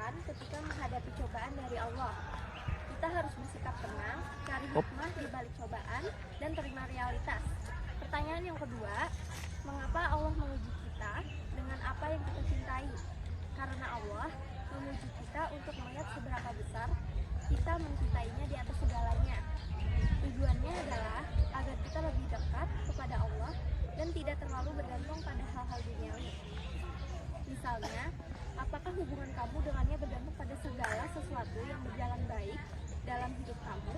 dilakukan ketika menghadapi cobaan dari Allah. Kita harus bersikap tenang, cari hikmah di balik cobaan, dan terima realitas. Pertanyaan yang kedua, mengapa Allah menguji kita dengan apa yang kita cintai? Karena Allah menguji kita untuk melihat seberapa besar kita mencintainya di atas segalanya. Tujuannya adalah agar kita lebih dekat kepada Allah dan tidak terlalu bergantung pada hal-hal duniawi. Misalnya, apakah hubungan kamu dengannya bergantung pada segala sesuatu yang berjalan baik dalam hidup kamu?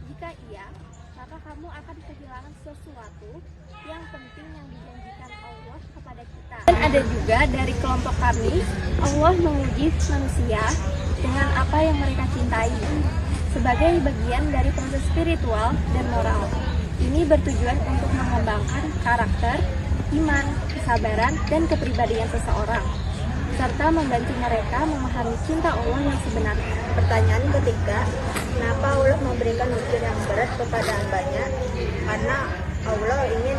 Jika iya, maka kamu akan kehilangan sesuatu yang penting yang dijanjikan Allah kepada kita. Dan ada juga dari kelompok kami, Allah menguji manusia dengan apa yang mereka cintai sebagai bagian dari proses spiritual dan moral. Ini bertujuan untuk mengembangkan karakter, iman, kesabaran, dan kepribadian seseorang, serta membantu mereka memahami cinta Allah yang sebenarnya. Pertanyaan ketiga, kenapa Allah memberikan ujian yang berat kepada hambanya? Karena Allah ingin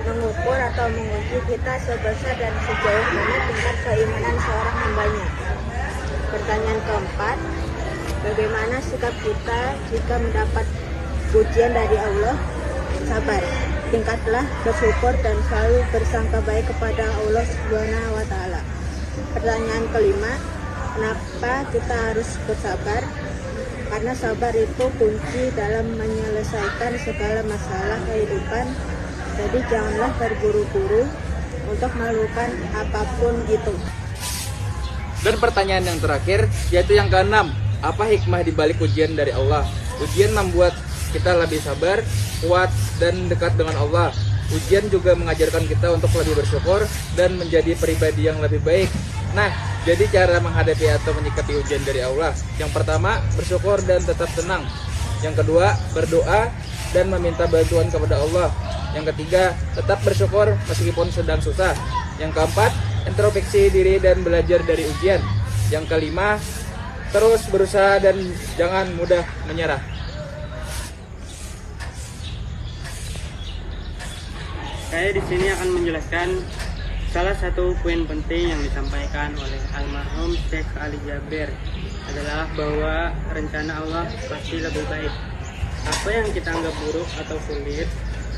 mengukur atau menguji kita sebesar dan sejauh mana tingkat keimanan seorang hambanya. Pertanyaan keempat, bagaimana sikap kita jika mendapat ujian dari Allah? Sabar, tingkatlah bersyukur dan selalu bersangka baik kepada Allah Subhanahu wa Ta'ala. Pertanyaan kelima, kenapa kita harus bersabar? Karena sabar itu kunci dalam menyelesaikan segala masalah kehidupan. Jadi janganlah terburu-buru untuk melakukan apapun itu. Dan pertanyaan yang terakhir, yaitu yang keenam, apa hikmah di balik ujian dari Allah? Ujian membuat kita lebih sabar, kuat, dan dekat dengan Allah. Ujian juga mengajarkan kita untuk lebih bersyukur dan menjadi pribadi yang lebih baik. Nah, jadi cara menghadapi atau menyikapi ujian dari Allah. Yang pertama, bersyukur dan tetap tenang. Yang kedua, berdoa dan meminta bantuan kepada Allah. Yang ketiga, tetap bersyukur meskipun sedang susah. Yang keempat, introspeksi diri dan belajar dari ujian. Yang kelima, terus berusaha dan jangan mudah menyerah. Saya di sini akan menjelaskan salah satu poin penting yang disampaikan oleh almarhum Syekh Ali Jaber adalah bahwa rencana Allah pasti lebih baik. Apa yang kita anggap buruk atau sulit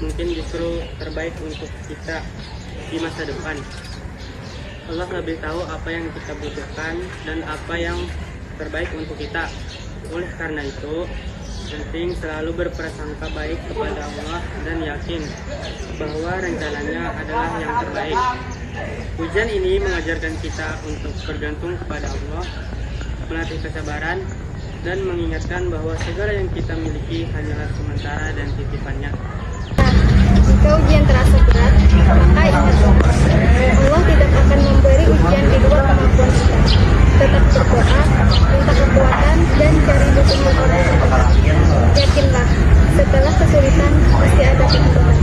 mungkin justru terbaik untuk kita di masa depan. Allah lebih tahu apa yang kita butuhkan dan apa yang terbaik untuk kita. Oleh karena itu, penting selalu berprasangka baik kepada Allah dan yakin bahwa rencananya adalah yang terbaik. Ujian ini mengajarkan kita untuk bergantung kepada Allah, melatih kesabaran, dan mengingatkan bahwa segala yang kita miliki hanyalah sementara dan titipannya. Jika ujian terasa berat, maka ingatlah, Allah tidak akan memberi ujian di luar kemampuan kita. Tetap berdoa, minta kekuatan, dan cari dukungan orang terdekat. Yakinlah, setelah kesulitan pasti ada keuntungan.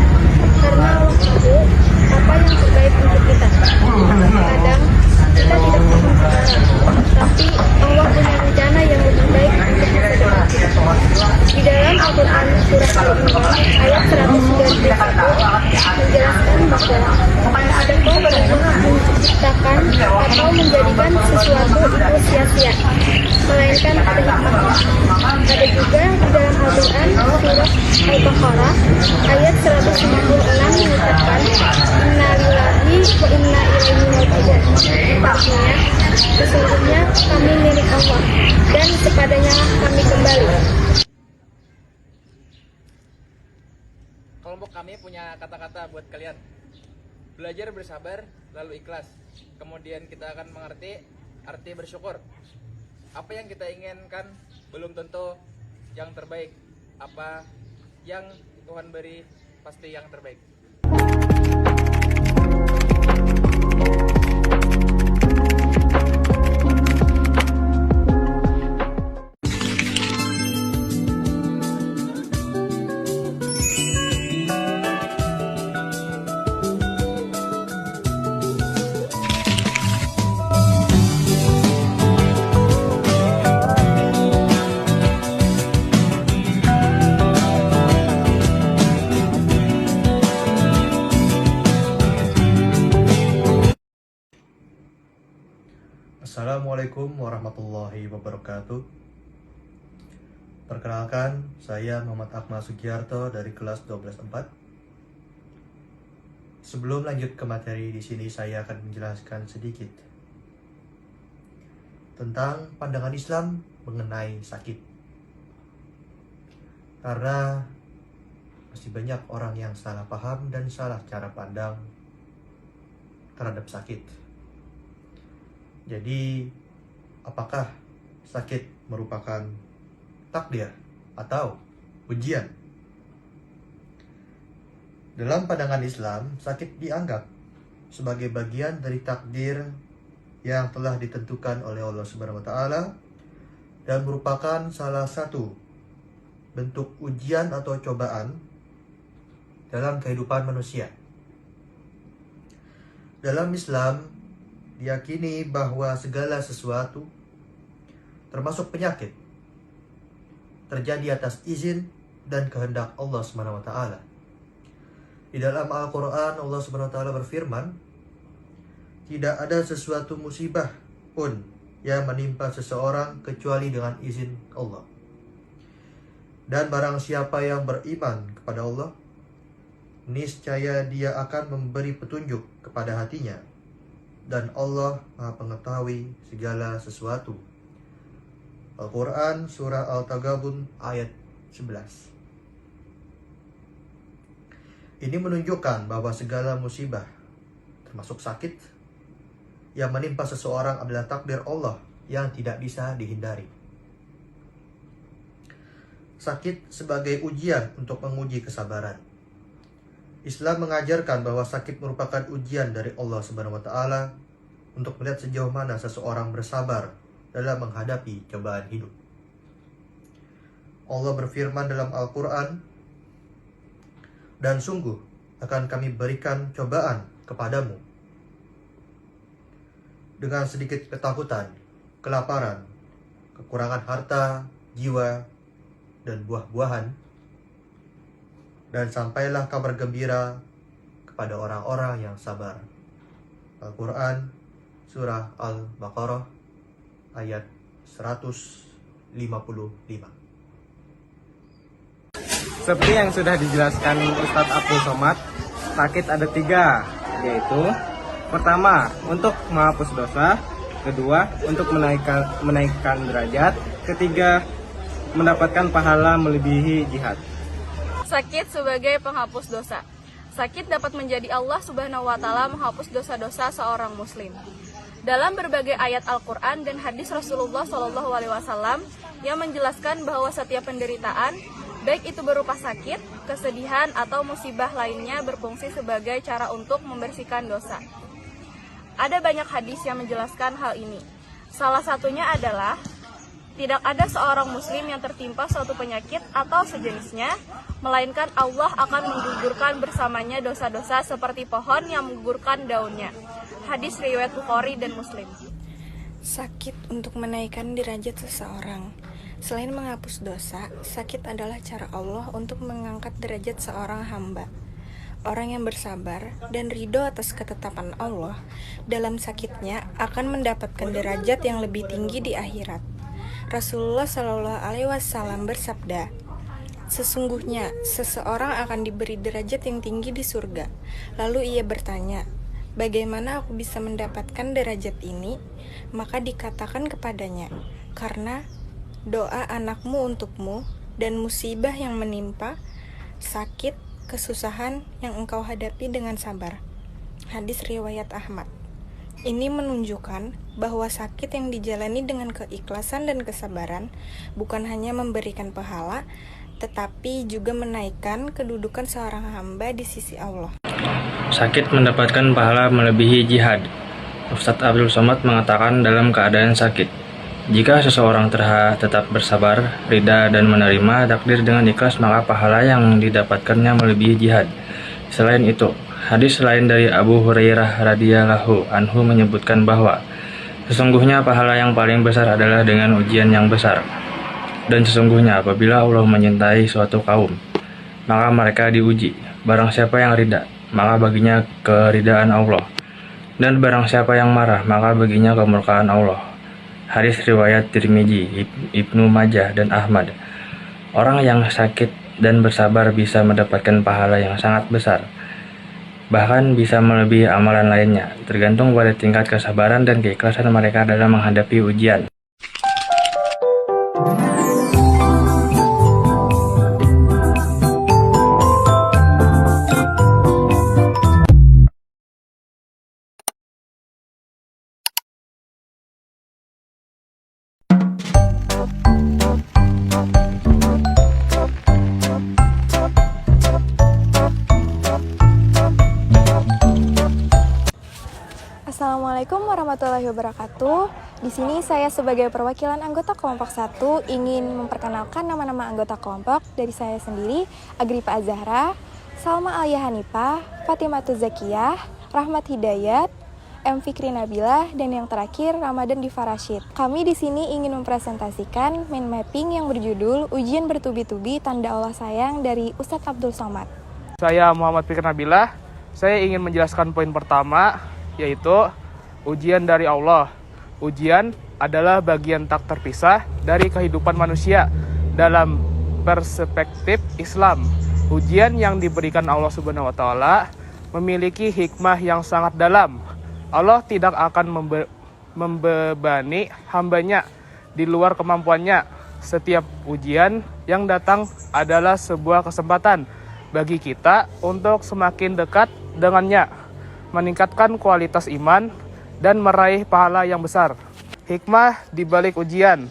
Karena Allah tahu apa yang terbaik untuk kita. Kadang kita tidak paham sekarang, tapi Allah punya rencana yang lebih baik untuk masa depan kita. Di dalam Al-Quran surah Al-Imran ayat 191 menjelaskan bahwa sedekah bukan menciptakan atau menjadikan sesuatu itu sia-sia, melainkan ada hikmahnya. Ada juga di dalam Al-Quran surah Al-Baqarah ayat 196 mengucapkan Inna lillahi wa inna ilaihi raji'un. Artinya, sesungguhnya kami milik Allah dan kepadanya kami kembali. Kelompok kami punya kata-kata buat kalian. Belajar bersabar, lalu ikhlas. Kemudian kita akan mengerti arti bersyukur. Apa yang kita inginkan belum tentu yang terbaik. Apa yang Tuhan beri pasti yang terbaik. Assalamualaikum warahmatullahi wabarakatuh. Perkenalkan, saya Muhammad Akmal Sugiarto dari kelas 12/4. Sebelum lanjut ke materi di sini, saya akan menjelaskan sedikit tentang pandangan Islam mengenai sakit. Karena masih banyak orang yang salah paham dan salah cara pandang terhadap sakit. Jadi, apakah sakit merupakan takdir atau ujian? Dalam pandangan Islam, sakit dianggap sebagai bagian dari takdir yang telah ditentukan oleh Allah Subhanahu wa taala dan merupakan salah satu bentuk ujian atau cobaan dalam kehidupan manusia. Dalam Islam, diyakini bahwa segala sesuatu, termasuk penyakit, terjadi atas izin dan kehendak Allah Subhanahu wa taala. Di dalam Al-Qur'an, Allah Subhanahu wa taala berfirman, "Tidak ada sesuatu musibah pun yang menimpa seseorang kecuali dengan izin Allah. Dan barang siapa yang beriman kepada Allah, niscaya dia akan memberi petunjuk kepada hatinya. Dan Allah Maha Pengetahui segala sesuatu." Al-Quran Surah Al-Taghabun ayat 11. Ini menunjukkan bahwa segala musibah, termasuk sakit, yang menimpa seseorang adalah takdir Allah yang tidak bisa dihindari. Sakit sebagai ujian untuk menguji kesabaran. Islam mengajarkan bahwa sakit merupakan ujian dari Allah Subhanahu wa taala untuk melihat sejauh mana seseorang bersabar dalam menghadapi cobaan hidup. Allah berfirman dalam Al-Quran, "Dan sungguh akan kami berikan cobaan kepadamu dengan sedikit ketakutan, kelaparan, kekurangan harta, jiwa, dan buah-buahan, dan sampailah kabar gembira kepada orang-orang yang sabar." Al-Quran Surah Al-Baqarah ayat 155. Seperti yang sudah dijelaskan Ustadz Abdul Somad, sakit ada 3, yaitu pertama, untuk menghapus dosa, kedua, untuk menaikkan derajat, ketiga, mendapatkan pahala melebihi jihad. Sakit sebagai penghapus dosa. Sakit dapat menjadi Allah Subhanahu wa taala menghapus dosa-dosa seorang muslim. Dalam berbagai ayat Al-Quran dan hadis Rasulullah SAW yang menjelaskan bahwa setiap penderitaan, baik itu berupa sakit, kesedihan, atau musibah lainnya berfungsi sebagai cara untuk membersihkan dosa. Ada banyak hadis yang menjelaskan hal ini. Salah satunya adalah, tidak ada seorang muslim yang tertimpa suatu penyakit atau sejenisnya, melainkan Allah akan menggugurkan bersamanya dosa-dosa seperti pohon yang menggugurkan daunnya. Hadis riwayat Bukhari dan Muslim. Sakit untuk menaikkan derajat seseorang. Selain menghapus dosa, sakit adalah cara Allah untuk mengangkat derajat seorang hamba. Orang yang bersabar dan ridho atas ketetapan Allah dalam sakitnya akan mendapatkan derajat yang lebih tinggi di akhirat. Rasulullah Shallallahu Alaihi Wasallam bersabda, "Sesungguhnya seseorang akan diberi derajat yang tinggi di surga." Lalu ia bertanya, "Bagaimana aku bisa mendapatkan derajat ini?" Maka dikatakan kepadanya, "Karena doa anakmu untukmu dan musibah yang menimpa, sakit, kesusahan yang engkau hadapi dengan sabar." Hadis riwayat Ahmad. Ini menunjukkan bahwa sakit yang dijalani dengan keikhlasan dan kesabaran bukan hanya memberikan pahala, tetapi juga menaikkan kedudukan seorang hamba di sisi Allah. Sakit mendapatkan pahala melebihi jihad. Ustadz Abdul Somad mengatakan dalam keadaan sakit, jika seseorang tetap bersabar, rida, dan menerima takdir dengan ikhlas, maka pahala yang didapatkannya melebihi jihad. Selain itu, hadis lain dari Abu Hurairah radhiyallahu anhu menyebutkan bahwa sesungguhnya pahala yang paling besar adalah dengan ujian yang besar. Dan sesungguhnya apabila Allah menyintai suatu kaum, maka mereka diuji. Barang siapa yang rida, maka baginya keridaan Allah. Dan barang siapa yang marah, maka baginya kemurkaan Allah. Hadis riwayat Tirmizi, Ibnu Majah, dan Ahmad. Orang yang sakit dan bersabar bisa mendapatkan pahala yang sangat besar. Bahkan bisa melebihi amalan lainnya, tergantung pada tingkat kesabaran dan keikhlasan mereka dalam menghadapi ujian. Assalamualaikum warahmatullahi wabarakatuh. Di sini saya sebagai perwakilan anggota kelompok 1 ingin memperkenalkan nama-nama anggota kelompok dari saya sendiri, Agripa Azahra, Salma Alia Hanifah, Fatimatu Zakiyah, Rahmat Hidayat, M. Fikri Nabilah, dan yang terakhir Ramadan Diva Rashid. Kami di sini ingin mempresentasikan mind mapping yang berjudul Ujian Bertubi-tubi Tanda Allah Sayang dari Ustadz Abdul Somad. Saya Muhammad Fikri Nabilah. Saya ingin menjelaskan poin pertama, yaitu ujian dari Allah. Ujian adalah bagian tak terpisah dari kehidupan manusia dalam perspektif Islam. Ujian yang diberikan Allah Subhanahu wa taala memiliki hikmah yang sangat dalam. Allah tidak akan membebani hambanya di luar kemampuannya. Setiap ujian yang datang adalah sebuah kesempatan bagi kita untuk semakin dekat dengannya, meningkatkan kualitas iman, dan meraih pahala yang besar. Hikmah di balik ujian,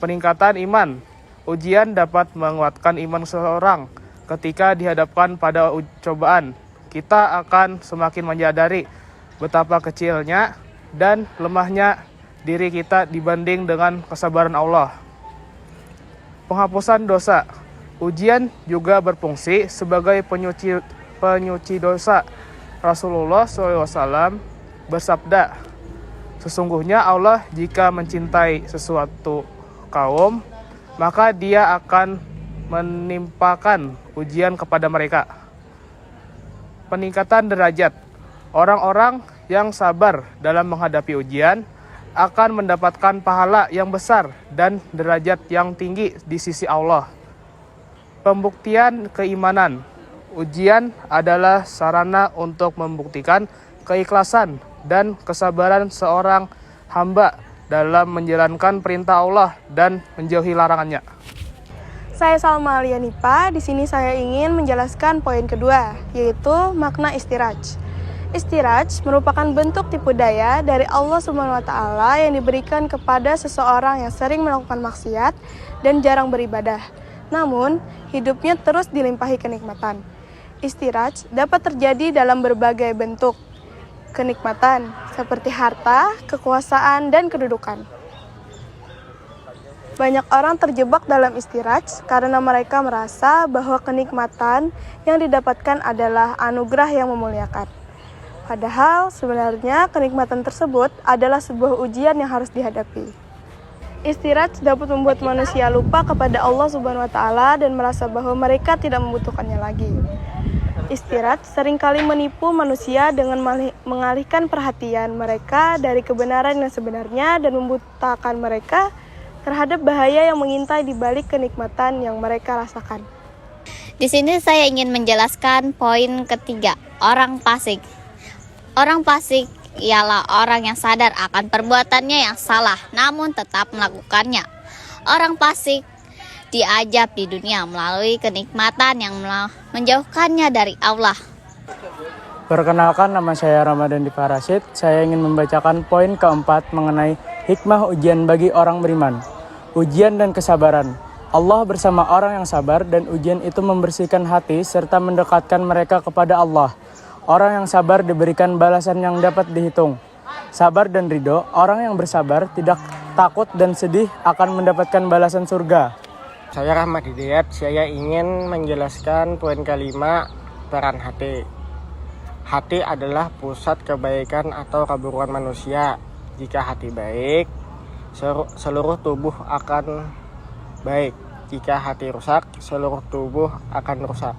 peningkatan iman. Ujian dapat menguatkan iman seseorang. Ketika dihadapkan pada cobaan, kita akan semakin menyadari betapa kecilnya dan lemahnya diri kita dibanding dengan kesabaran Allah. Penghapusan dosa. Ujian juga berfungsi sebagai penyuci dosa. Rasulullah SAW bersabda, sesungguhnya Allah jika mencintai sesuatu kaum, maka Dia akan menimpakan ujian kepada mereka. Peningkatan derajat. Orang-orang yang sabar dalam menghadapi ujian akan mendapatkan pahala yang besar dan derajat yang tinggi di sisi Allah. Pembuktian keimanan. Ujian adalah sarana untuk membuktikan keikhlasan dan kesabaran seorang hamba dalam menjalankan perintah Allah dan menjauhi larangannya. Saya Salma Alia Hanifah. Di sini saya ingin menjelaskan poin kedua, yaitu makna istiraj. Istiraj merupakan bentuk tipu daya dari Allah Subhanahu wa taala yang diberikan kepada seseorang yang sering melakukan maksiat dan jarang beribadah. Namun, hidupnya terus dilimpahi kenikmatan. Istiraj dapat terjadi dalam berbagai bentuk kenikmatan, seperti harta, kekuasaan, dan kedudukan. Banyak orang terjebak dalam istiraj karena mereka merasa bahwa kenikmatan yang didapatkan adalah anugerah yang memuliakan. Padahal sebenarnya kenikmatan tersebut adalah sebuah ujian yang harus dihadapi. Istiraj dapat membuat manusia lupa kepada Allah Subhanahu wa taala dan merasa bahwa mereka tidak membutuhkannya lagi. Istiraj seringkali menipu manusia dengan mengalihkan perhatian mereka dari kebenaran yang sebenarnya dan membutakan mereka terhadap bahaya yang mengintai di balik kenikmatan yang mereka rasakan. Di sini saya ingin menjelaskan poin ketiga, orang fasik. Orang fasik ialah orang yang sadar akan perbuatannya yang salah, namun tetap melakukannya. Orang fasik diajab di dunia melalui kenikmatan yang menjauhkannya dari Allah. Perkenalkan, nama saya Ramadan Diva Rashid. Saya ingin membacakan poin keempat mengenai hikmah ujian bagi orang beriman. Ujian dan kesabaran. Allah bersama orang yang sabar dan ujian itu membersihkan hati serta mendekatkan mereka kepada Allah. Orang yang sabar diberikan balasan yang dapat dihitung. Sabar dan ridho, orang yang bersabar tidak takut dan sedih akan mendapatkan balasan surga. Saya Rahmat Hidayat, saya ingin menjelaskan poin kelima, peran hati. Hati adalah pusat kebaikan atau keburukan manusia. Jika hati baik, seluruh tubuh akan baik. Jika hati rusak, seluruh tubuh akan rusak.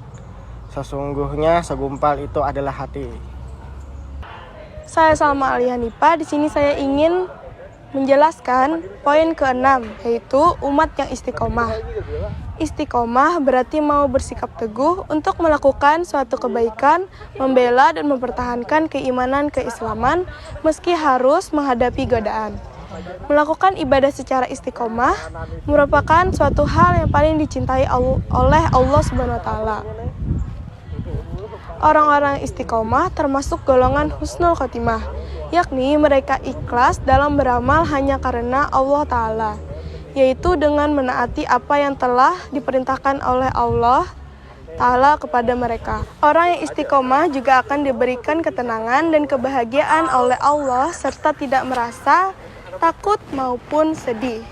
Sesungguhnya segumpal itu adalah hati. Saya Salma Alia Hanifah. Di sini saya ingin menjelaskan poin ke-6, yaitu umat yang istiqomah. Istiqomah berarti mau bersikap teguh untuk melakukan suatu kebaikan, membela dan mempertahankan keimanan keislaman meski harus menghadapi godaan. Melakukan ibadah secara istiqomah merupakan suatu hal yang paling dicintai oleh Allah Subhanahu wa taala. Orang-orang istiqomah termasuk golongan husnul khotimah, yakni mereka ikhlas dalam beramal hanya karena Allah Ta'ala, yaitu dengan menaati apa yang telah diperintahkan oleh Allah Ta'ala kepada mereka. Orang yang istiqomah juga akan diberikan ketenangan dan kebahagiaan oleh Allah serta tidak merasa takut maupun sedih.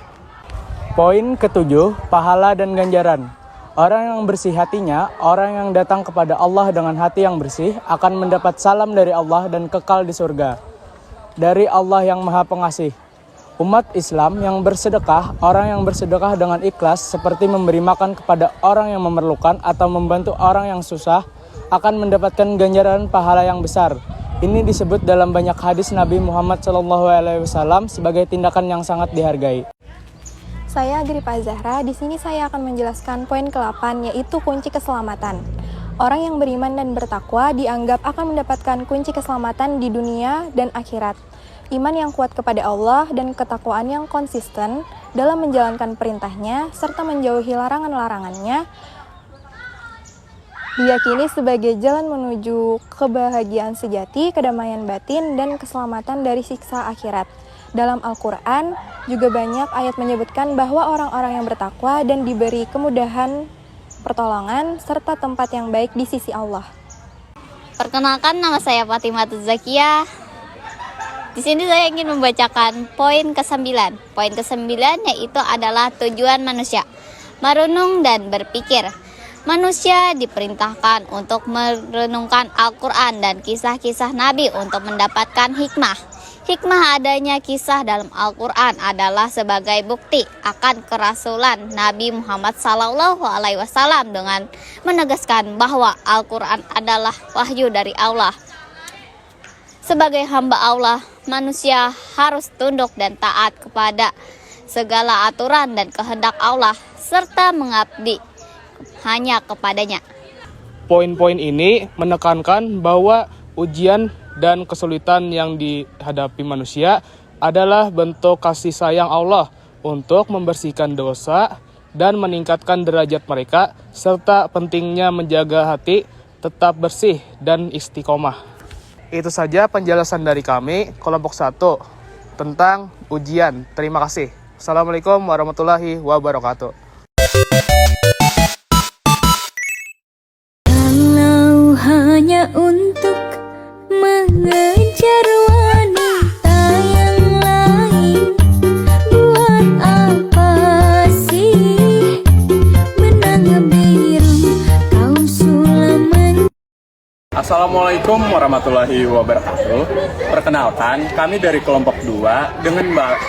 Poin ke-7, pahala dan ganjaran. Orang yang bersih hatinya, orang yang datang kepada Allah dengan hati yang bersih akan mendapat salam dari Allah dan kekal di surga. Dari Allah yang Maha Pengasih. Umat Islam yang bersedekah, orang yang bersedekah dengan ikhlas seperti memberi makan kepada orang yang memerlukan atau membantu orang yang susah akan mendapatkan ganjaran pahala yang besar. Ini disebut dalam banyak hadis Nabi Muhammad SAW sebagai tindakan yang sangat dihargai. Saya Agripa Zahra, di sini saya akan menjelaskan poin ke-8, yaitu kunci keselamatan. Orang yang beriman dan bertakwa dianggap akan mendapatkan kunci keselamatan di dunia dan akhirat. Iman yang kuat kepada Allah dan ketakwaan yang konsisten dalam menjalankan perintahnya serta menjauhi larangan-larangannya diyakini sebagai jalan menuju kebahagiaan sejati, kedamaian batin, dan keselamatan dari siksa akhirat. Dalam Al-Quran juga banyak ayat menyebutkan bahwa orang-orang yang bertakwa dan diberi kemudahan, pertolongan, serta tempat yang baik di sisi Allah. Perkenalkan, nama saya Fatimah Zakiyah. Di sini saya ingin membacakan poin ke-9. Poin ke-9 yaitu adalah tujuan manusia, merenung dan berpikir. Manusia diperintahkan untuk merenungkan Al-Quran dan kisah-kisah Nabi untuk mendapatkan hikmah. Hikmah adanya kisah dalam Al-Quran adalah sebagai bukti akan kerasulan Nabi Muhammad SAW dengan menegaskan bahwa Al-Quran adalah wahyu dari Allah. Sebagai hamba Allah, manusia harus tunduk dan taat kepada segala aturan dan kehendak Allah serta mengabdi hanya kepadanya. Poin-poin ini menekankan bahwa ujian dan kesulitan yang dihadapi manusia adalah bentuk kasih sayang Allah untuk membersihkan dosa dan meningkatkan derajat mereka, serta pentingnya menjaga hati tetap bersih dan istiqomah. Itu saja penjelasan dari kami, kelompok 1, tentang ujian. Terima kasih. Assalamualaikum warahmatullahi wabarakatuh. Kalau hanya untuk mengejar wanita yang lain, buat apa sih benang biru kau sulaman. Assalamualaikum warahmatullahi wabarakatuh. Perkenalkan, kami dari kelompok 2 dengan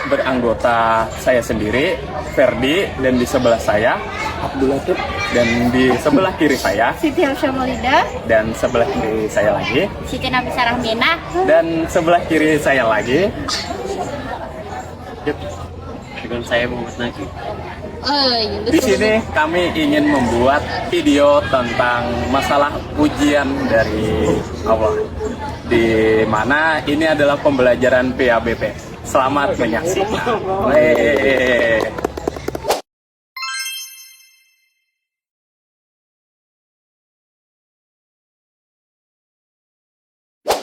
beranggota saya sendiri, Ferdi, dan di sebelah saya Abdul Latif, dan di sebelah kiri saya Siti Alsyamulida, dan sebelah kiri saya lagi Siti Nafisah Rahmina, dan sebelah kiri saya lagi dengan saya Muhammad Naki. Di sini kami ingin membuat video tentang masalah ujian dari Allah, di mana ini adalah pembelajaran PABP. Selamat menyaksikan.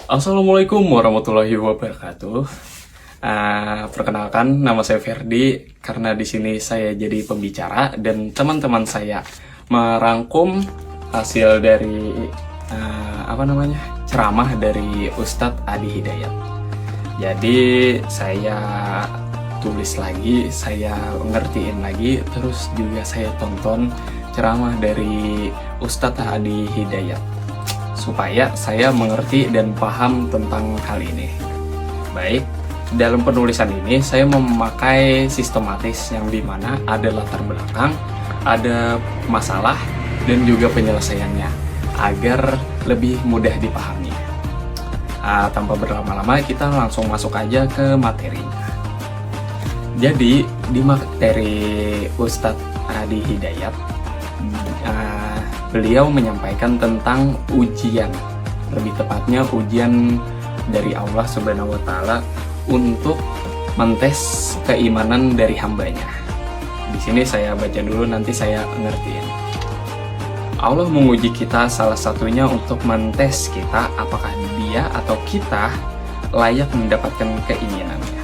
Assalamualaikum warahmatullahi wabarakatuh. Perkenalkan, nama saya Ferdi. Karena di sini saya jadi pembicara dan teman-teman saya merangkum hasil dari ceramah dari Ustadz Adi Hidayat. Jadi saya tulis lagi, saya ngertiin lagi, terus juga saya tonton ceramah dari Ustadz Adi Hidayat supaya saya mengerti dan paham tentang hal ini. Baik, dalam penulisan ini saya memakai sistematis yang dimana ada latar belakang, ada masalah, dan juga penyelesaiannya agar lebih mudah dipahami. Tanpa berlama-lama, kita langsung masuk aja ke materinya. Jadi di materi Ustadz Hadi Hidayat, beliau menyampaikan tentang ujian, lebih tepatnya ujian dari Allah Subhanahu wa Ta'ala untuk mentes keimanan dari hambanya. Di sini saya baca dulu, nanti saya ngertiin. Allah menguji kita salah satunya untuk mentes kita apakah dia atau kita layak mendapatkan keinginannya.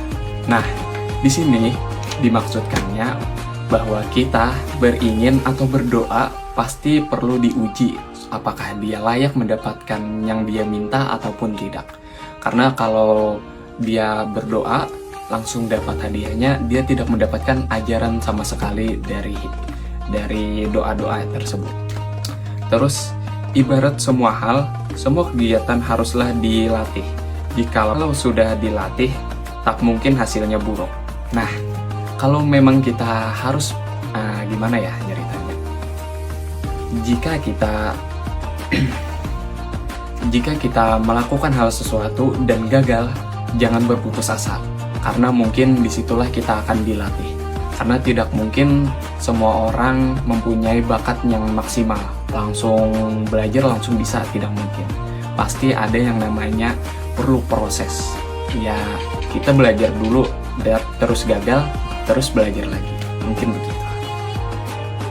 Nah, di sini dimaksudkannya bahwa kita beringin atau berdoa pasti perlu diuji apakah dia layak mendapatkan yang dia minta ataupun tidak. Karena kalau dia berdoa langsung dapat hadiahnya, dia tidak mendapatkan ajaran sama sekali dari doa-doa tersebut. Terus ibarat semua hal, semua kegiatan haruslah dilatih. Jikalau sudah dilatih, tak mungkin hasilnya buruk. Nah, kalau memang kita harus gimana ya ceritanya? Jika kita melakukan hal sesuatu dan gagal, jangan berputus asa. Karena mungkin disitulah kita akan dilatih. Karena tidak mungkin semua orang mempunyai bakat yang maksimal. Langsung belajar, langsung bisa, tidak mungkin. Pasti ada yang namanya perlu proses. Ya, kita belajar dulu, terus gagal, terus belajar lagi. Mungkin begitu.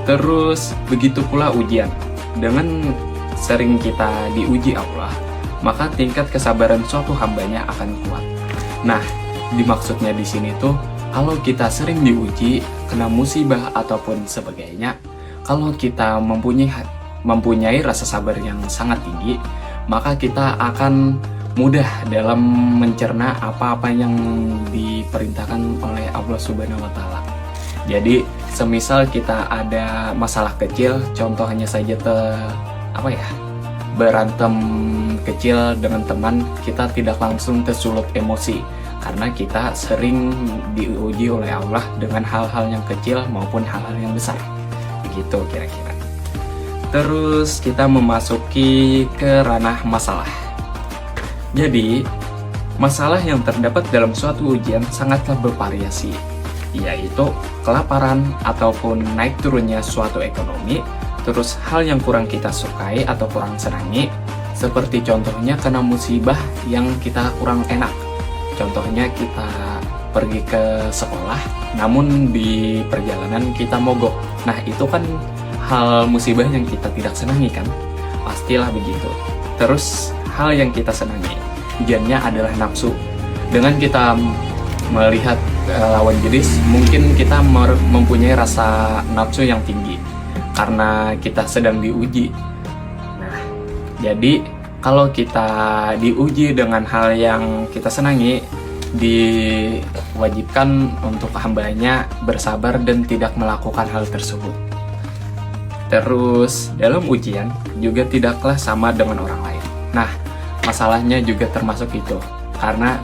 Terus begitu pula ujian. Dengan sering kita diuji Allah, maka tingkat kesabaran suatu hambanya akan kuat. Nah, dimaksudnya di sini tuh, kalau kita sering diuji, kena musibah ataupun sebagainya, kalau kita mempunyai rasa sabar yang sangat tinggi, maka kita akan mudah dalam mencerna apa-apa yang diperintahkan oleh Allah Subhanahu wa Ta'ala. Jadi, semisal kita ada masalah kecil, contohnya saja berantem kecil dengan teman, kita tidak langsung tersulut emosi karena kita sering diuji oleh Allah dengan hal-hal yang kecil maupun hal-hal yang besar. Begitu kira-kira. Terus kita memasuki ke ranah masalah. Jadi, masalah yang terdapat dalam suatu ujian sangatlah bervariasi, yaitu kelaparan ataupun naik turunnya suatu ekonomi, terus hal yang kurang kita sukai atau kurang senangi, seperti contohnya kena musibah yang kita kurang enak. Contohnya kita pergi ke sekolah, namun di perjalanan kita mogok. Nah, itu kan hal musibah yang kita tidak senangi kan? Pastilah begitu. Terus hal yang kita senangi, ujiannya adalah nafsu. Dengan kita melihat lawan jenis, mungkin kita mempunyai rasa nafsu yang tinggi karena kita sedang diuji. Nah, jadi kalau kita diuji dengan hal yang kita senangi, diwajibkan untuk hambanya bersabar dan tidak melakukan hal tersebut. Terus dalam ujian juga tidaklah sama dengan orang lain. Nah, masalahnya juga termasuk itu, karena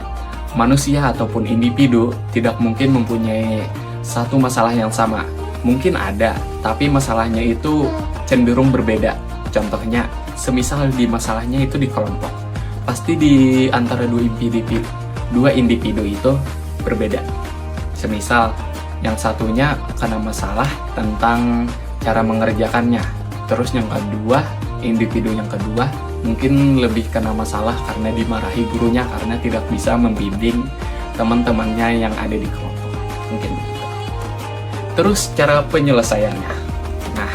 manusia ataupun individu tidak mungkin mempunyai satu masalah yang sama. Mungkin ada, tapi masalahnya itu cenderung berbeda. Contohnya, semisal di masalahnya itu di kelompok, pasti di antara dua individu itu berbeda. Semisal yang satunya kena masalah tentang cara mengerjakannya, terus yang kedua, individu yang kedua mungkin lebih kena masalah karena dimarahi gurunya karena tidak bisa membimbing teman-temannya yang ada di kelompok. Mungkin begitu. Terus cara penyelesaiannya. Nah,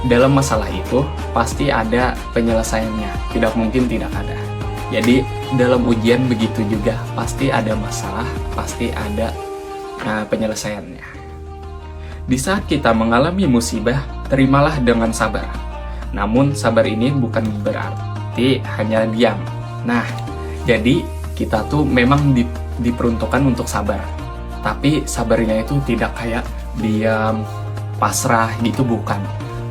dalam masalah itu pasti ada penyelesaiannya, tidak mungkin tidak ada. Jadi dalam ujian begitu juga, pasti ada masalah, pasti ada penyelesaiannya. Di saat kita mengalami musibah, terimalah dengan sabar. Namun sabar ini bukan berarti hanya diam. Nah, jadi kita tuh memang diperuntukkan untuk sabar. Tapi sabarnya itu tidak kayak diam, pasrah gitu, bukan.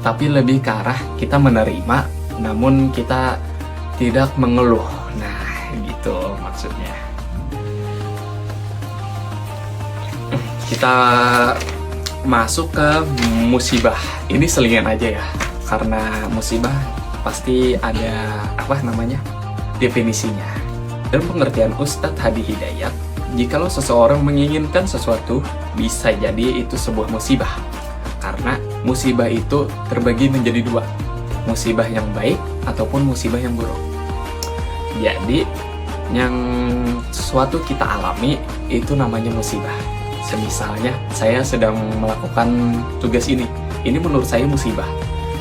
Tapi lebih ke arah kita menerima, namun kita tidak mengeluh. Nah, gitu maksudnya. Kita masuk ke musibah. Ini selingan aja ya, karena musibah pasti ada definisinya. Dalam pengertian Ustadz Hadi Hidayat, jikalau seseorang menginginkan sesuatu, bisa jadi itu sebuah musibah. Karena musibah itu terbagi menjadi dua, musibah yang baik ataupun musibah yang buruk. Jadi, yang sesuatu kita alami itu namanya musibah. Semisalnya, saya sedang melakukan tugas ini menurut saya musibah.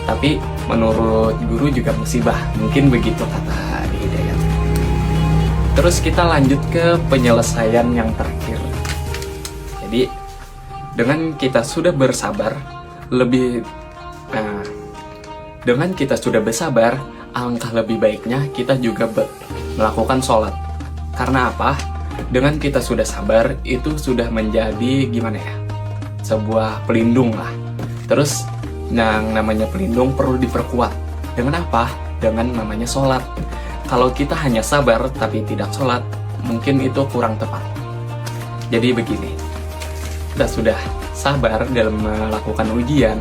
Tapi menurut guru juga musibah, mungkin begitu kata Hidayat. Terus kita lanjut ke penyelesaian yang terakhir. Jadi dengan kita sudah bersabar, alangkah lebih baiknya kita juga melakukan sholat. Karena apa? Dengan kita sudah sabar, itu sudah menjadi sebuah pelindung lah. Terus yang namanya pelindung perlu diperkuat. Dengan apa? Dengan namanya sholat. Kalau kita hanya sabar tapi tidak sholat, mungkin itu kurang tepat. Jadi begini, kita sudah sabar dalam melakukan ujian,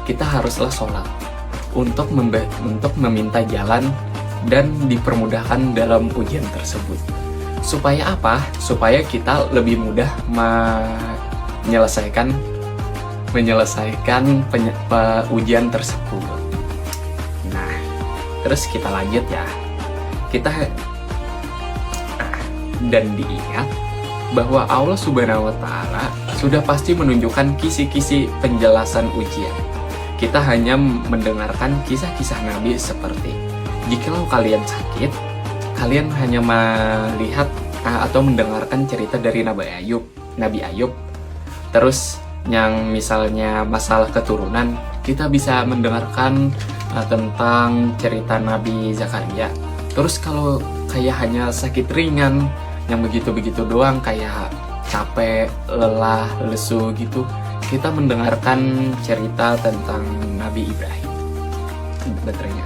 kita haruslah sholat untuk meminta jalan dan dipermudahkan dalam ujian tersebut. Supaya apa? Supaya kita lebih mudah menyelesaikan ujian tersebut. Nah, terus kita lanjut ya. Dan diingat bahwa Allah Subhanahu wa Ta'ala sudah pasti menunjukkan kisi-kisi penjelasan ujian. Kita hanya mendengarkan kisah-kisah Nabi seperti, jikalau kalian sakit, kalian hanya melihat atau mendengarkan cerita dari Nabi Ayub. Terus yang misalnya masalah keturunan, kita bisa mendengarkan tentang cerita Nabi Zakaria. Terus kalau kayak hanya sakit ringan, yang begitu-begitu doang, kayak capek, lelah, lesu gitu, kita mendengarkan cerita tentang Nabi Ibrahim. Baterainya.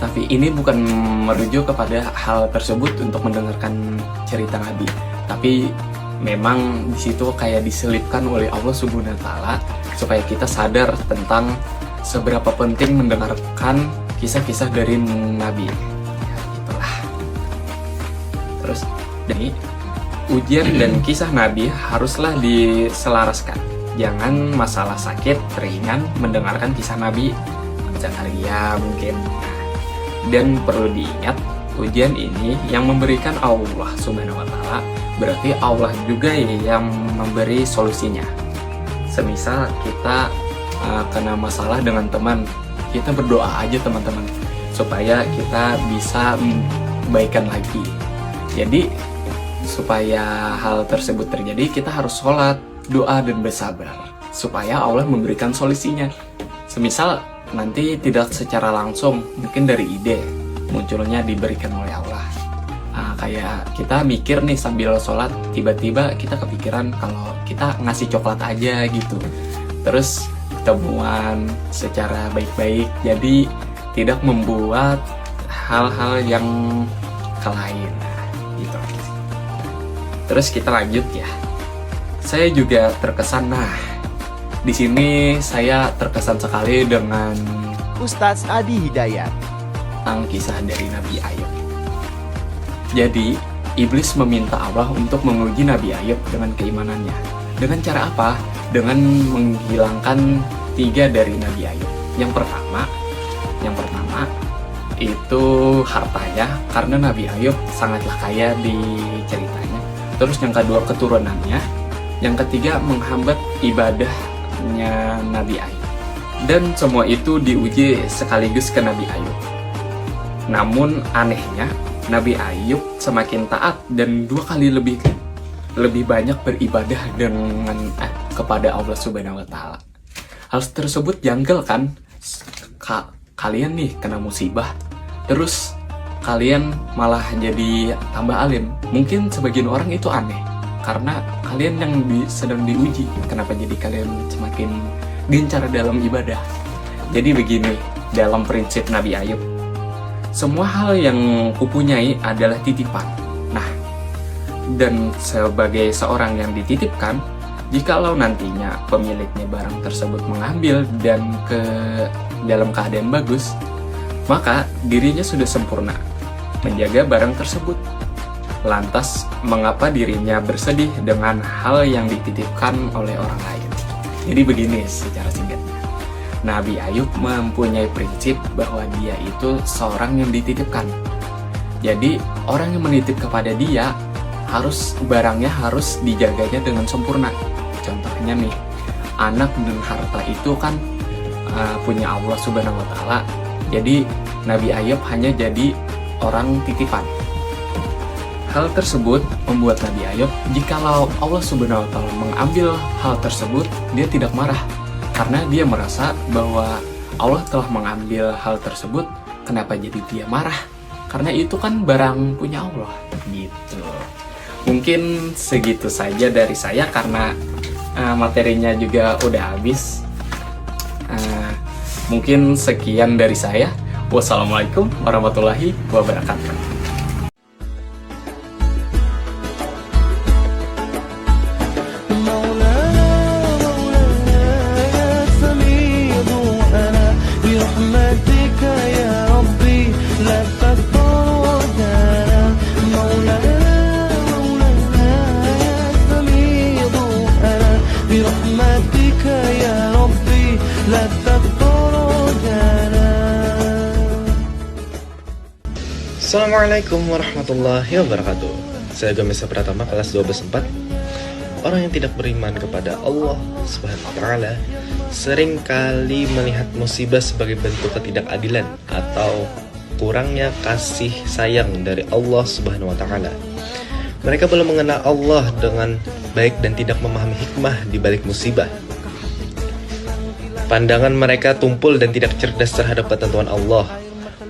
Tapi ini bukan merujuk kepada hal tersebut untuk mendengarkan cerita Nabi, tapi memang di situ kayak diselipkan oleh Allah Subhanahu wa Ta'ala supaya kita sadar tentang seberapa penting mendengarkan kisah-kisah dari Nabi. Ya, itulah. Terus jadi ujian dan kisah Nabi haruslah diselaraskan. Jangan masalah sakit ringan mendengarkan kisah Nabi Zakaria mungkin. Dan perlu diingat, ujian ini yang memberikan Allah Subhanahu wa Ta'ala, berarti Allah juga yang memberi solusinya. Semisal kita kena masalah dengan teman, kita berdoa aja teman-teman supaya kita bisa baikan lagi. Jadi supaya hal tersebut terjadi, kita harus sholat, doa, dan bersabar supaya Allah memberikan solusinya. Semisal nanti tidak secara langsung, mungkin dari ide munculnya diberikan oleh Allah. Kayak kita mikir nih sambil sholat, tiba-tiba kita kepikiran kalau kita ngasih coklat aja gitu. Terus temuan secara baik-baik, jadi tidak membuat hal-hal yang lain gitu. Terus kita lanjut ya. Saya juga terkesan, di sini saya terkesan sekali dengan Ustadz Adi Hidayat tentang kisah dari Nabi Ayub. Jadi, iblis meminta Allah untuk menguji Nabi Ayub dengan keimanannya. Dengan cara apa? Dengan menghilangkan 3 dari Nabi Ayub. Yang pertama itu hartanya, karena Nabi Ayub sangatlah kaya di ceritanya. Terus yang kedua keturunannya. Yang ketiga menghambat ibadahnya Nabi Ayub. Dan semua itu diuji sekaligus ke Nabi Ayub. Namun anehnya, Nabi Ayub semakin taat dan 2 kali lebih banyak beribadah kepada Allah Subhanahu wa Ta'ala. Hal tersebut janggal kan? Kalian nih kena musibah, terus kalian malah jadi tambah alim. Mungkin sebagian orang itu aneh, karena kalian yang sedang diuji, kenapa jadi kalian semakin gencar dalam ibadah? Jadi begini, dalam prinsip Nabi Ayub, semua hal yang kupunyai adalah titipan. Nah, dan sebagai seorang yang dititipkan, jikalau nantinya pemiliknya barang tersebut mengambil dan dalam keadaan bagus, maka dirinya sudah sempurna menjaga barang tersebut. Lantas, mengapa dirinya bersedih dengan hal yang dititipkan oleh orang lain? Jadi begini secara singkatnya. Nabi Ayub mempunyai prinsip bahwa dia itu seorang yang dititipkan. Jadi, orang yang menitip kepada dia, barangnya harus dijaganya dengan sempurna. Contohnya nih, anak dan harta itu kan punya Allah Subhanahu wa Ta'ala. Jadi, Nabi Ayub hanya jadi orang titipan. Hal tersebut membuat Nabi Ayub, jikalau Allah Subhanahu wa Ta'ala mengambil hal tersebut, dia tidak marah. Karena dia merasa bahwa Allah telah mengambil hal tersebut, kenapa jadi dia marah? Karena itu kan barang punya Allah. Gitu. Mungkin segitu saja dari saya karena materinya juga udah habis. Mungkin sekian dari saya. Wassalamualaikum warahmatullahi wabarakatuh. Assalamualaikum warahmatullahi wabarakatuh. Saya Gamesa Pratama, kelas 12/4. Orang yang tidak beriman kepada Allah Subhanahu wa Ta'ala sering kali melihat musibah sebagai bentuk ketidakadilan atau kurangnya kasih sayang dari Allah Subhanahu wa Ta'ala. Mereka belum mengenal Allah dengan baik dan tidak memahami hikmah di balik musibah. Pandangan mereka tumpul dan tidak cerdas terhadap ketentuan Allah.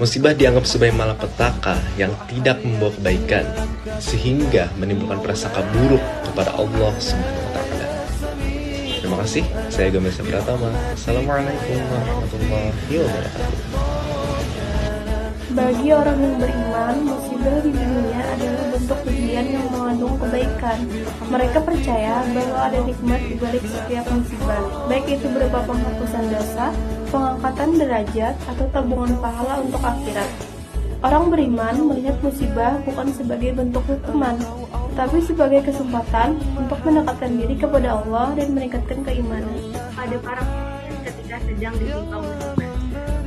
Musibah dianggap sebagai malapetaka yang tidak membawa kebaikan, sehingga menimbulkan prasangka buruk kepada Allah Subhanahu wa Ta'ala. Terima kasih, saya Gamesa Pratama. Assalamualaikum warahmatullahi wabarakatuh. Bagi orang yang beriman, musibah di dunia adalah bentuk ujian yang mengandung kebaikan. Mereka percaya bahwa ada nikmat di balik setiap musibah, baik itu berupa penghapusan dosa, pengangkatan derajat, atau tabungan pahala untuk akhirat. Orang beriman melihat musibah bukan sebagai bentuk hukuman, tapi sebagai kesempatan untuk mendekatkan diri kepada Allah dan meningkatkan keimanan. Pada para pemimpin ketika sedang ditimpa musibah,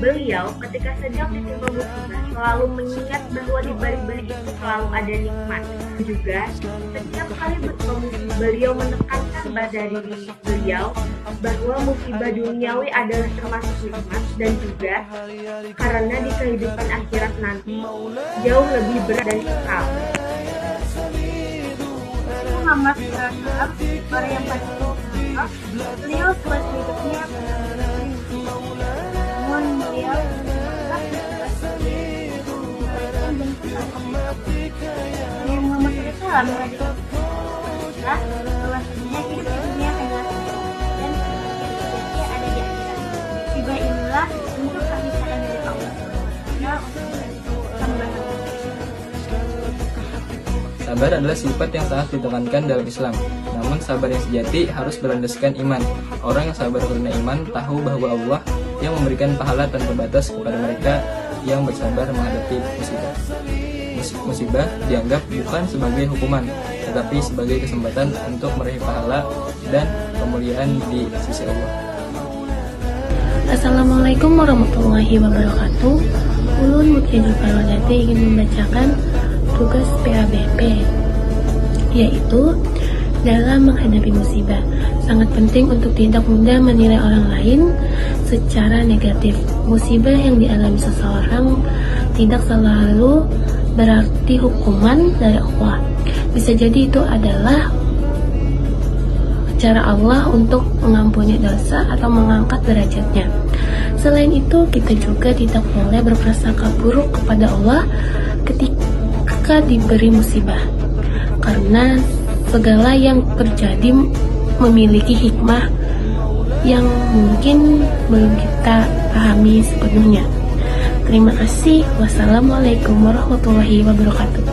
beliau ketika sedang ditimpa musibah selalu mengingat bahwa di balik-balik itu selalu ada nikmat. Juga setiap kali bertemu musibah, beliau menekankan pada diri beliau bahwa musibah duniawi adalah termasuk nikmat, dan juga karena di kehidupan akhirat nanti jauh lebih berat dan kekal. Muhammad SAW, orang yang paling berdoa, beliau semasa hidupnya namun beliau Muhammad SAW mengatakan bahwasanya hidup di dunia adalah dan sejatinya ada di akhirat. Musibah inilah bentuk kasih sayang dari Allah. Sabar adalah sifat yang sangat ditekankan dalam Islam. Namun sabar yang sejati harus berlandaskan iman. Orang yang sabar karena iman tahu bahwa Allah yang memberikan pahala tanpa batas kepada mereka yang bersabar menghadapi musibah. Musibah dianggap bukan sebagai hukuman, tetapi sebagai kesempatan untuk meraih pahala dan kemuliaan di sisi Allah. Assalamualaikum warahmatullahi wabarakatuh. Ulun Mutiara Parwadati ingin membacakan tugas PABP, yaitu dalam menghadapi musibah sangat penting untuk tidak mudah menilai orang lain secara negatif. Musibah yang dialami seseorang tidak selalu berarti hukuman dari Allah. Bisa jadi itu adalah cara Allah untuk mengampuni dosa atau mengangkat derajatnya. Selain itu, kita juga tidak boleh berprasangka buruk kepada Allah ketika diberi musibah, karena segala yang terjadi memiliki hikmah yang mungkin belum kita pahami sepenuhnya. Terima kasih. Wassalamualaikum warahmatullahi wabarakatuh.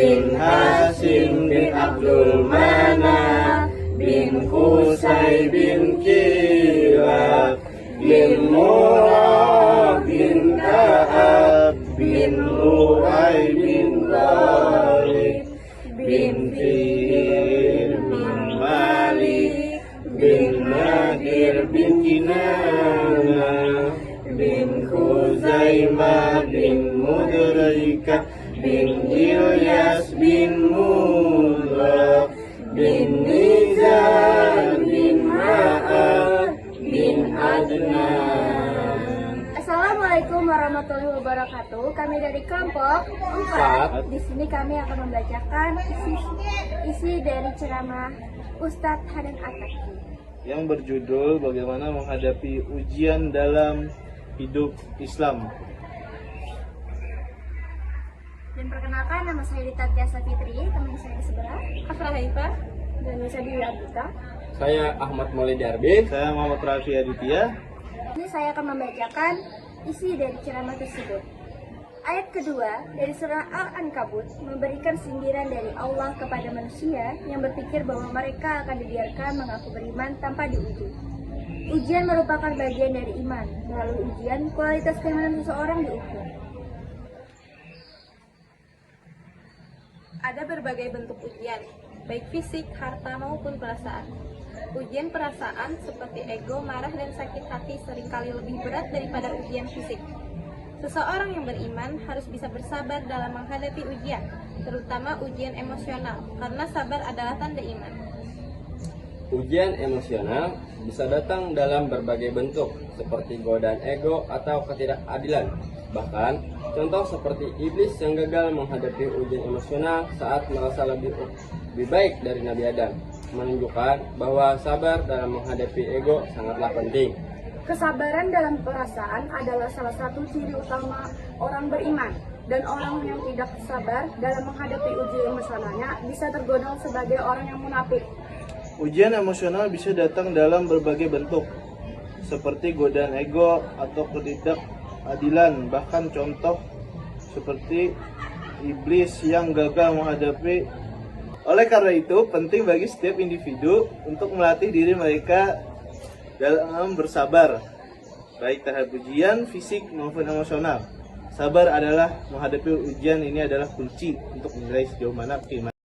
bin Hasim bin Abdul Manaf bin Qusay bin Kilab bin Murrah bin Ka'ab bin Lu'ay bin Ghalib bin Fihr bin Malik bin Nadir bin Kinana bin Khuzaimah bin Mudraika bin Ilyas bin Mudra bin Nizar bin Ma'ad bin Adnan. Assalamualaikum warahmatullahi wabarakatuh. Kami dari kelompok 4. Di sini kami akan membacakan isi dari ceramah Ustadz Hadan At-Taki yang berjudul Bagaimana Menghadapi Ujian Dalam Hidup Islam. Dan perkenalkan, nama saya Dita Tiasa Fitri, teman saya di sebelah Afra Haifah dan saya Dewi Abdita. Saya Ahmad Maulid Darbi. Saya Muhammad Rafi Aditya. Ini saya akan membacakan isi dari ceramah tersebut. Ayat kedua dari surah Al-Ankabut memberikan sindiran dari Allah kepada manusia yang berpikir bahwa mereka akan dibiarkan mengaku beriman tanpa diuji. Ujian merupakan bagian dari iman. Melalui ujian, kualitas keimanan seseorang diukur. Ada berbagai bentuk ujian, baik fisik, harta, maupun perasaan. Ujian perasaan seperti ego, marah, dan sakit hati seringkali lebih berat daripada ujian fisik. Seseorang yang beriman harus bisa bersabar dalam menghadapi ujian, terutama ujian emosional, karena sabar adalah tanda iman. Ujian emosional bisa datang dalam berbagai bentuk, seperti godaan ego atau ketidakadilan. Bahkan, contoh seperti iblis yang gagal menghadapi ujian emosional saat merasa lebih baik dari Nabi Adam, menunjukkan bahwa sabar dalam menghadapi ego sangatlah penting. Kesabaran dalam perasaan adalah salah satu ciri utama orang beriman, dan orang yang tidak sabar dalam menghadapi ujian emosionalnya bisa tergolong sebagai orang yang munafik. Ujian emosional bisa datang dalam berbagai bentuk, seperti godaan ego atau ketidakadilan, bahkan contoh seperti iblis yang gagal menghadapi. Oleh karena itu, penting bagi setiap individu untuk melatih diri mereka dalam bersabar, baik tahap ujian fisik maupun emosional. Sabar adalah menghadapi ujian ini adalah kunci untuk menilai sejauh mana keimanan.